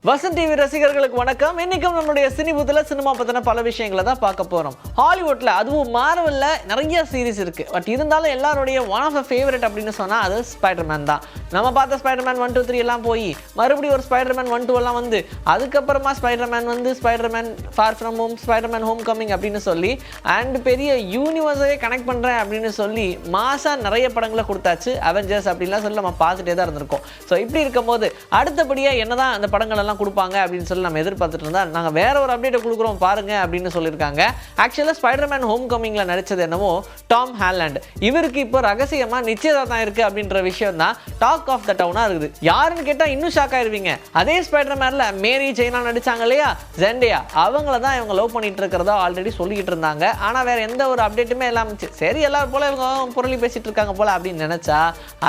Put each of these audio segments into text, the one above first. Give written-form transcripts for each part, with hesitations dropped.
Vasanth TV ரசிகர்களுக்கு வணக்கம். இன்னைக்கும் நம்மளுடைய சினிபுத்துல சினிமா பத்தின பல விஷயங்களை தான் பார்க்க போறோம். ஹாலிவுட்ல அதுவும் மார்வெல்ல நிறைய சீரிஸ் இருக்கு. பட் இருந்தாலும் எல்லாருடைய ஒன் ஆஃப் த ஃபேவரட் அப்படின்னு சொன்னா அது ஸ்பைடர்மேன் தான். நம்ம பார்த்த ஸ்பைடர்மேன் 1, 2, 3 எல்லாம் போய் மறுபடியும் ஒரு ஸ்பைடர்மேன் 1, 2 எல்லாம் வந்து அதுக்கப்புறமா ஸ்பைடர்மேன் வந்து Spiderman for from home, Spiderman home coming அப்படின்னு சொல்லி அண்ட் பெரிய யூனிவர்ஸே கனெக்ட் பண்றேன் அப்படின்னு சொல்லி மாசா நிறைய படங்களை கொடுத்தாச்சு. அவெஞ்சர்ஸ் அப்படின்லாம் சொல்லி நம்ம பார்த்துட்டே தான் இருந்திருக்கோம். ஸோ இப்படி இருக்கும்போது அடுத்தபடியாக என்னதான் அந்த படங்கள் எல்லாம் கொடுப்பாங்க அப்படின்னு சொல்லி நம்ம எதிர்பார்த்துட்டு இருந்தா நாங்கள் வேற ஒரு அப்டேட்டை கொடுக்குறோம் பாருங்க அப்படின்னு சொல்லியிருக்காங்க. ஆக்சுவலாக ஸ்பைடர்மேன் ஹோம் கமிங்ல நடிச்சது என்னவோ டாம் ஹாலண்ட். இவருக்கு இப்போ ரகசியமா நிச்சயதார்த்தம் இருக்கு அப்படின்ற விஷயம் தான் டாக் ஆஃப் த டவுனா இருக்குது. யாருன்னு கேட்டா இன்னும் ஷாக் ஆயிருவீங்க. அதே ஸ்பைடர்மேன்ல மேரி ஜெய்னா நடிச்சாங்க இல்லையா, ஜெண்டியா, அவங்கள தான் இவங்க லவ் பண்ணிட்டு இருக்கிறதா ஆல்ரெடி சொல்லிக்கிட்டு இருந்தாங்க. ஆனா வேற எந்த ஒரு அப்டேட்டுமே இல்லாம சரி எல்லாரும் போல இவங்க பொருளி பேசிட்டு இருக்காங்க போல அப்படின்னு நினைச்சா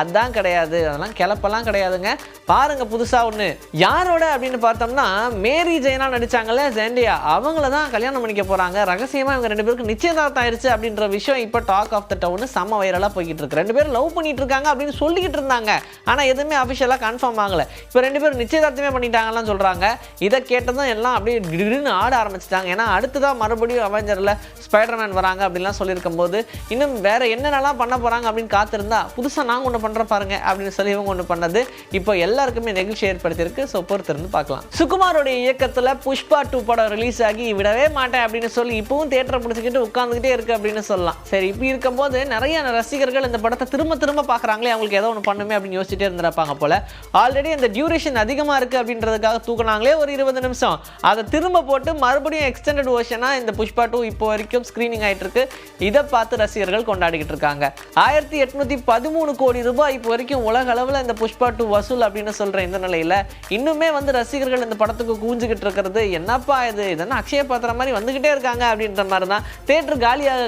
அதான் கிடையாது. அதெல்லாம் கிளப்பெல்லாம் கிடையாதுங்க. பாருங்க புதுசா ஒண்ணு யாரோட அப்படின்னு பார்த்தோம்னா மேரி ஜெய்னா நடிச்சாங்கல்ல ஜெண்டியா, அவங்கள தான் கல்யாணம் பண்ணிக்க போறாங்க. ரகசியமா இவங்க ரெண்டு பேருக்கு நிச்சயதார்த்தம் ஆயிருச்சு அப்படின்ற விஷயம் இப்போ டாக் ஆஃப் த டவுன் செம்ம வைரலா போய்கிட்டு இருக்கு. ரெண்டு பேரும் லவ் பண்ணிட்டு இருக்காங்க அப்படின்னு சொல்லிக்கிட்டு இருந்தாங்க. ஆனா எதுவுமே அபிஷியலா கன்ஃபார்ம் ஆகல. இப்போ ரெண்டு பேரும் நிச்சயதார்த்தமே பண்ணிட்டாங்கன்னு சொல்றாங்க. இதை கேட்டதும் எல்லாம் அப்படியே திடீர்னு ஆட ஆரம்பிச்சிட்டாங்க. ஏன்னா அடுத்ததான் மறுபடியும் அவெஞ்சர்ல ஸ்பைடர்மேன் வராங்க அப்படின்லாம் சொல்லியிருக்கும் போது இன்னும் வேற என்னென்னலாம் பண்ண போறாங்க அப்படின்னு காத்திருந்தா புதுசா நாங்க ஒன்று பண்ற பாருங்க அப்படின்னு சொல்லி இவங்க ஒன்று பண்ணது இப்போ எல்லாருக்குமே நெகிழ்ச்சி ஏற்படுத்தியிருக்கு. ஸோ பொறுத்திருந்து பார்க்கலாம். சுகுமாரோடைய இயக்கத்துல புஷ்பா 2 படம் ரிலீஸ் ஆகி விடவே மாட்டேன் அப்படின்னு சொல்லி இப்பவும் தியேட்டரை பிடிச்சிக்கிட்டு உட்கார்ந்துகிட்டே இருக்கு அப்படின்னு சொல்லலாம். சரி, இப்படி இருக்கும்போது நிறைய ரசிகர்கள் இந்த படத்தை திரும்ப திரும்ப பார்க்குறாங்களே, அவங்களுக்கு ஏதோ ஒன்று பண்ணுமே அப்படின்னு யோசிச்சுட்டே இருந்திருப்பாங்க போல. ஆல்ரெடி அந்த டியூரேஷன் அதிகமாக இருக்கு அப்படின்றதுக்காக தூக்குனாங்களே ஒரு 20 நிமிஷம், அதை திரும்ப போட்டு மறுபடியும் எக்ஸ்டெண்டட் வெர்ஷனா இந்த புஷ்பா 2 இப்போ வரைக்கும் ஸ்கிரீனிங் ஆயிட்டு இருக்கு. இதை பார்த்து ரசிகர்கள் கொண்டாடிக்கிட்டு இருக்காங்க. 1813 கோடி ரூபாய் இப்போ வரைக்கும் உலக அளவில் இந்த புஷ்பா 2 வசூல் அப்படின்னு சொல்ற இந்த நிலையில இன்னுமே வந்து ரசிகர்கள் இந்த படத்துக்கு கூஞ்சுக்கிட்டு இருக்கிறது என்னப்பா இது, இதெல்லாம் அக்ஷய பாத்திர மாதிரி வந்துகிட்டே இருக்காங்க அப்படின்ற மாதிரி தான் தியேட்டர்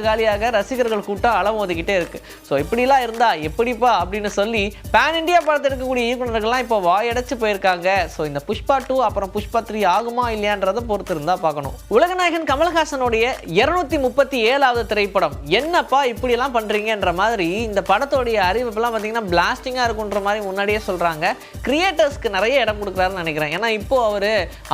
காலியாக ரசிகர்கள் கூட்டம் அளமோதிக்கிட்டே இருக்கு. ஸோ இப்படிலாம் இருந்தா எப்படிப்பா அப்படின்னு சொல்லி பேன் இண்டியா படத்தை எடுக்கக்கூடிய இயக்குநர்கள்லாம் இப்போ வாயடைச்சு போயிருக்காங்க. ஸோ இந்த புஷ்பா 2 அப்புறம் புஷ்பா 3 ஆகுமா இல்லையான்றதை பொறுத்து இருந்தா பார்க்கணும். உலகநாயகன் கமல்ஹாசனுடைய 237வது திரைப்படம் என்னப்பா இப்படியெல்லாம் பண்றீங்கன்ற மாதிரி இந்த படத்தோடைய அறிவிப்பெல்லாம் பார்த்தீங்கன்னா பிளாஸ்டிங்கா இருக்குன்ற மாதிரி முன்னாடியே சொல்றாங்க. கிரியேட்டர்ஸ்க்கு நிறைய இடம் கொடுக்குறாருன்னு நினைக்கிறேன். ஏன்னா இப்போ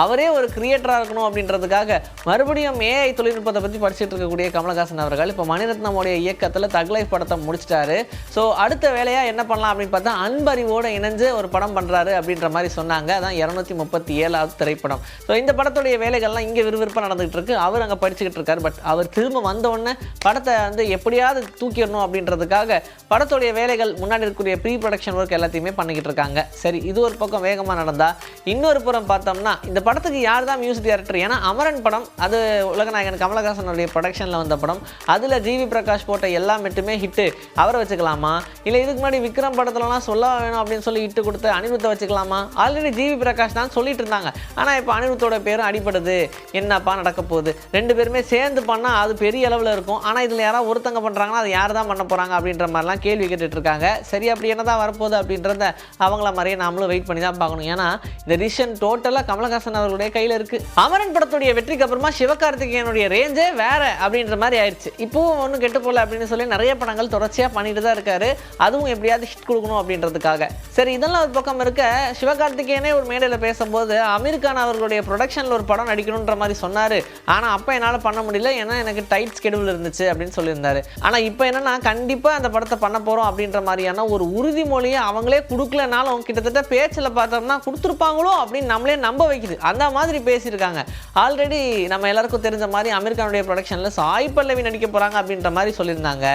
அவரே ஒரு கிரியேட்டரா இருக்கணும் அப்படின்றதுக்காக மறுபடியும் ஏஐ தொழில்நுட்பத்தை பற்றி படிச்சுட்டு இருக்கக்கூடிய கமலஹாசன் அவர்கள் இப்போ மணிரத்னமுடைய இயக்கத்தில் தக் லைஃப் படத்தை முடிச்சிட்டாரு. ஸோ அடுத்த வேலையா என்ன பண்ணலாம் அப்படின்னு பார்த்தா அன்பறிவோட இணைஞ்சு ஒரு படம் பண்றாரு அப்படின்ற மாதிரி சொன்னாங்க. அதான் 237வது திரைப்படம். ஸோ இந்த படத்துடைய வேலைகள்லாம் இங்கே விறுவிறுப்பாக நடந்துகிட்டு இருக்கு. அவர் அங்கே படிச்சுக்கிட்டு இருக்காரு. பட் அவர் திரும்ப வந்த உடனே படத்தை வந்து எப்படியாவது தூக்கிடணும் அப்படின்றதுக்காக படத்துடைய வேலைகள் முன்னாடி இருக்கக்கூடிய ப்ரீ ப்ரொடக்ஷன் ஒர்க் எல்லாத்தையுமே பண்ணிக்கிட்டு இருக்காங்க. சரி, இது ஒரு பக்கம் வேகமாக நடந்தா இன்னொரு புறம் பார்த்தோம்னா இந்த படத்துக்கு யார் தான் மியூசிக் டைரக்டர்? ஏன்னா அமரன் படம் அது உலகநாயகன் கமலஹாசனுடைய ப்ரொடக்ஷனில் வந்த படம். அதில் ஜிவி பிரகாஷ் போட்ட எல்லா மெட்டுமே ஹிட்டு. அவரை வச்சுக்கலாமா, இல்லை இதுக்கு முன்னாடி விக்ரம் படத்துலலாம் சொல்ல வேணும் அப்படின்னு சொல்லி ஹிட்டு கொடுத்து அனிருத்தை வச்சுக்கலாமா? ஆல்ரெடி ஜிவி பிரகாஷ் தான் சொல்லிட்டு இருந்தாங்க. ஆனால் இப்போ அனிருத்தோட பேரும் அடிபடுது. என்னப்பா நடக்க போகுது? ரெண்டு பேருமே சேர்ந்து பண்ணால் அது பெரிய அளவில் இருக்கும். ஆனால் இதில் யாராவது ஒருத்தங்க பண்ணுறாங்கன்னா அது யார் தான் பண்ண போகிறாங்க அப்படின்ற மாதிரிலாம் கேள்வி கேட்டுட்டு இருக்காங்க. சரி, அப்படி என்ன தான் வரப்போகுது அப்படின்றத அவங்கள மாதிரியே நாமளும் வெயிட் பண்ணி தான் பார்க்கணும். ஏன்னா இந்த டிசிஷன் டோட்டலாக கமலஹாசன் அவர்களுடைய கையில் இருக்கு. அமரன் படத்துடைய வெற்றிக்கு அப்புறமா சிவகார்த்திகேயனுடைய ரேஞ்சே வேற அப்படின்ற மாதிரி ஆயிடுச்சு. இப்பவும் ஒன்றும் கெட்டு போல அப்படின்னு சொல்லி நிறைய படங்கள் தொடர்ச்சியாக பண்ணிட்டு தான் இருக்காரு. அதுவும் எப்படியாவது ஹிட் கொடுக்கணும் அப்படின்றதுக்காக. சரி, இதெல்லாம் ஒரு பக்கம் இருக்க, சிவகார்த்திகேயனே ஒரு மேடையில் பேசும்போது அமீர் கான் அவர்களுடைய ப்ரொடக்ஷனில் ஒரு படம் நடிக்கணுன்ற மாதிரி சொன்னார். ஆனால் அப்போ என்னால் பண்ண முடியல, ஏன்னா எனக்கு டைட் ஸ்கெடியூல் இருந்துச்சு அப்படின்னு சொல்லியிருந்தாரு. ஆனால் இப்போ என்னன்னா கண்டிப்பாக அந்த படத்தை பண்ண போகிறோம் அப்படின்ற மாதிரியான ஒரு உறுதிமொழியை அவங்களே கொடுக்கலனாலும் கிட்டத்தட்ட பேச்சில் பார்த்தோம்னா கொடுத்துருப்பாங்களோ அப்படின்னு நம்மளே நம்ப வைக்குது. அந்த மாதிரி பேசியிருக்காங்க. ஆல்ரெடி நம்ம எல்லாருக்கும் தெரிஞ்ச மாதிரி அமீர் கானுடைய ப்ரொடக்ஷனில் சாய் பல்லவி நடிக்க போகிறாங்க அப்படின்ற மாதிரி சொல்லியிருந்தாங்க.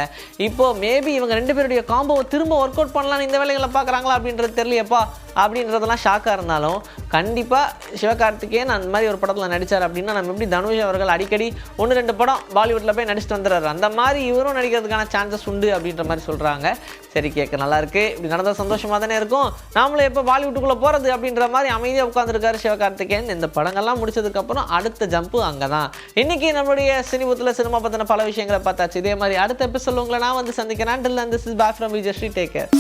இப்போ மேபி இவங்க ரெண்டு பேருடைய காம்போவை திரும்ப ஒர்க் அவுட் பண்ணலான்னு இந்த வேலைகளை பார்க்குறாங்களா அப்படின்றது தெரியலையப்பா அப்படின்றதெல்லாம் ஷாக்காக இருந்தாலும் கண்டிப்பாக சிவகார்த்திகேயன் அந்த மாதிரி ஒரு படத்தில் நடித்தார் அப்படின்னா நம்ம எப்படி தனுஷ் அவர்கள் அடிக்கடி 1-2 படம் பாலிவுட்டில் போய் நடிச்சுட்டு வந்துடுறாரு, அந்த மாதிரி இவரும் நடிக்கிறதுக்கான சான்சஸ் உண்டு அப்படின்ற மாதிரி சொல்கிறாங்க. சரி, கேட்க நல்லா இருக்கு. இப்படி நடந்தால் சந்தோஷமாக தானே இருக்கும். நாமளும் எப்போ பாலிவுட்டுக்குள்ளே போகிறது அப்படின்ற மாதிரி அமைதியாக உட்காந்துருக்காரு சிவகார்த்திகேயன். இந்த படங்கள்லாம் முடிச்சதுக்கப்புறம் அடுத்த ஜம்ப்பு அங்கே தான். இன்னைக்கு நம்மளுடைய சினிபுத்தில் சினிமா பற்றின பல விஷயங்களை பார்த்தாச்சு. இதே மாதிரி அடுத்த எபிசோட் உங்களை நான் வந்து சந்திக்கிறேன். Until then, this is Bye from Vijay Sri. Take care.